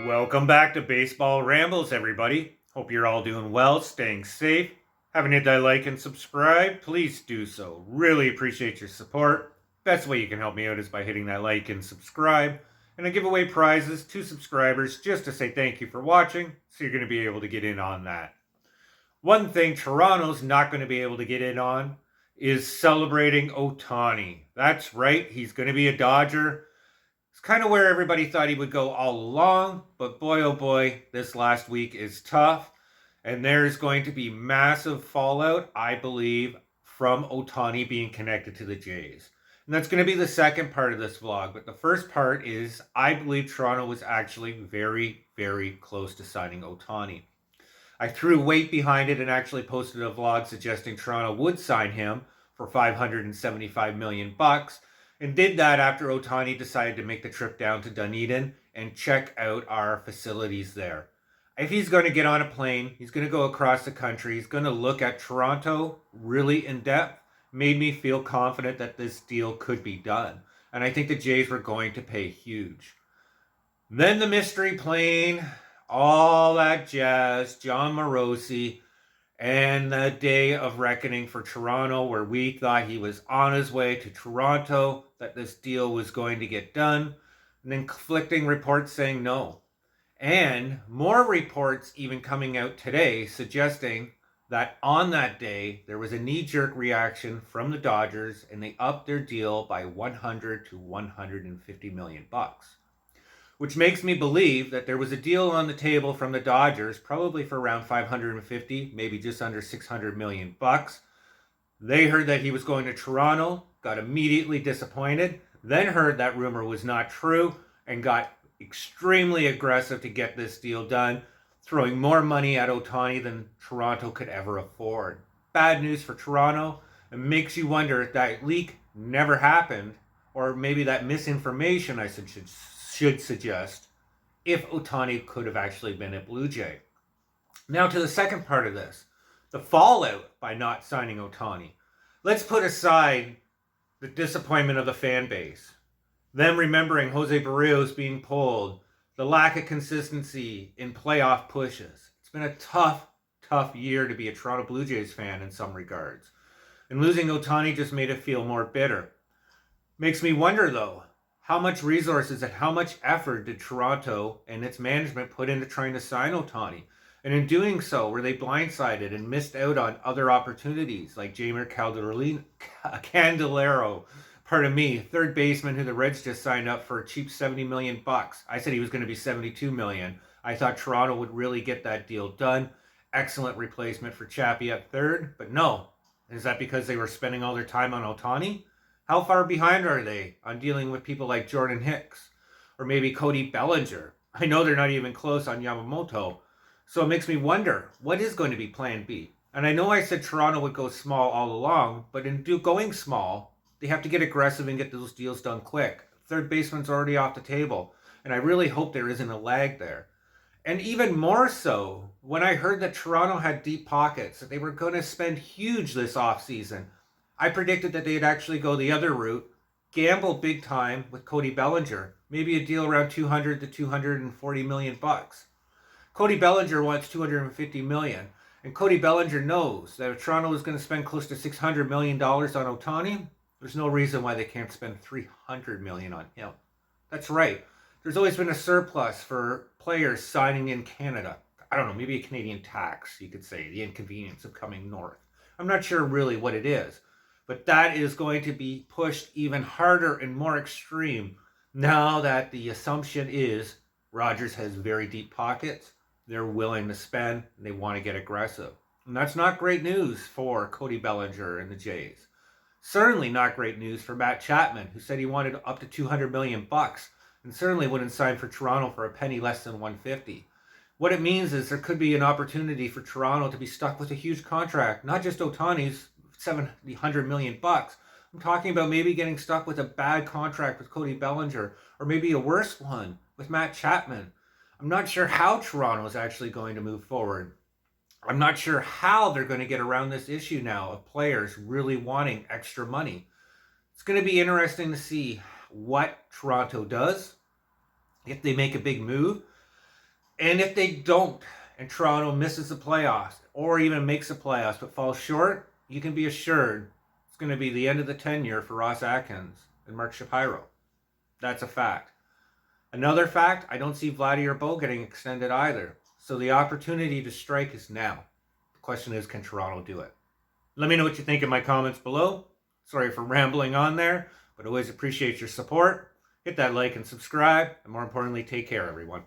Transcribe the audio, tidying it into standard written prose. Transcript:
Welcome back to Baseball Rambles, everybody. Hope you're all doing well, staying safe. Haven't hit that like and subscribe? Please do so. Really appreciate your support. Best way you can help me out is by hitting that like and subscribe. And I give away prizes to subscribers just to say thank you for watching, so you're going to be able to get in on that. One thing Toronto's not going to be able to get in on is celebrating Ohtani. That's right, he's going to be a Dodger. It's kind of where everybody thought he would go all along, but boy oh boy, this last week is tough. And there's going to be massive fallout, I believe, from Ohtani being connected to the Jays. And that's going to be the second part of this vlog. But the first part is I believe Toronto was actually very, very close to signing Ohtani. I threw weight behind it and actually posted a vlog suggesting Toronto would sign him for $575 million bucks, and did that after Ohtani decided to make the trip down to Dunedin and check out our facilities there. If he's going to get on a plane, he's going to go across the country, he's going to look at Toronto really in depth, made me feel confident that this deal could be done. And I think the Jays were going to pay huge. Then the mystery plane, all that jazz, Jon Morosi, and the day of reckoning for Toronto, where we thought he was on his way to Toronto, that this deal was going to get done, and then conflicting reports saying no. And more reports even coming out today suggesting that on that day, there was a knee-jerk reaction from the Dodgers, and they upped their deal by 100 to 150 million bucks. Which makes me believe that there was a deal on the table from the Dodgers, probably for around 550, maybe just under 600 million bucks. They heard that he was going to Toronto, got immediately disappointed, then heard that rumor was not true, and got extremely aggressive to get this deal done, throwing more money at Ohtani than Toronto could ever afford. Bad news for Toronto. It makes you wonder if that leak never happened, or maybe that misinformation I should suggest, if Ohtani could have actually been a Blue Jay. Now to the second part of this, the fallout by not signing Ohtani. Let's put aside the disappointment of the fan base, them remembering Jose Barrios being pulled, the lack of consistency in playoff pushes. It's been a tough year to be a Toronto Blue Jays fan in some regards. And losing Ohtani just made it feel more bitter. Makes me wonder though, how much resources and how much effort did Toronto and its management put into trying to sign Ohtani? And in doing so, were they blindsided and missed out on other opportunities like Jeimer Candelario, third baseman who the Reds just signed up for a cheap 70 million bucks. I said he was going to be 72 million. I thought Toronto would really get that deal done. Excellent replacement for Chappie at third, but no. Is that because they were spending all their time on Ohtani? How far behind are they on dealing with people like Jordan Hicks or maybe Cody Bellinger? I know they're not even close on Yamamoto. So it makes me wonder, what is going to be plan B? And I know I said Toronto would go small all along, but in going small, they have to get aggressive and get those deals done quick. Third baseman's already off the table, and I really hope there isn't a lag there. And even more so, when I heard that Toronto had deep pockets, that they were going to spend huge this offseason, I predicted that they'd actually go the other route, gamble big time with Cody Bellinger, maybe a deal around 200 to 240 million bucks. Cody Bellinger wants 250 million, and Cody Bellinger knows that if Toronto is going to spend close to $600 million on Ohtani, there's no reason why they can't spend $300 million on him. That's right. There's always been a surplus for players signing in Canada. I don't know, maybe a Canadian tax, you could say, the inconvenience of coming north. I'm not sure really what it is. But that is going to be pushed even harder and more extreme now that the assumption is Rogers has very deep pockets. They're willing to spend and they want to get aggressive. And that's not great news for Cody Bellinger and the Jays. Certainly not great news for Matt Chapman, who said he wanted up to 200 million bucks and certainly wouldn't sign for Toronto for a penny less than 150. What it means is there could be an opportunity for Toronto to be stuck with a huge contract, not just Ohtani's, 700 million bucks. I'm talking about maybe getting stuck with a bad contract with Cody Bellinger, or maybe a worse one with Matt Chapman. I'm not sure how Toronto is actually going to move forward. I'm not sure how they're going to get around this issue now of players really wanting extra money. It's going to be interesting to see what Toronto does, if they make a big move. And if they don't, and Toronto misses the playoffs, or even makes the playoffs but falls short, you can be assured it's going to be the end of the tenure for Ross Atkins and Mark Shapiro. That's a fact. Another fact, I don't see Vladimir Bo getting extended either. So the opportunity to strike is now. The question is, can Toronto do it? Let me know what you think in my comments below. Sorry for rambling on there, but always appreciate your support. Hit that like and subscribe, and more importantly, take care, everyone.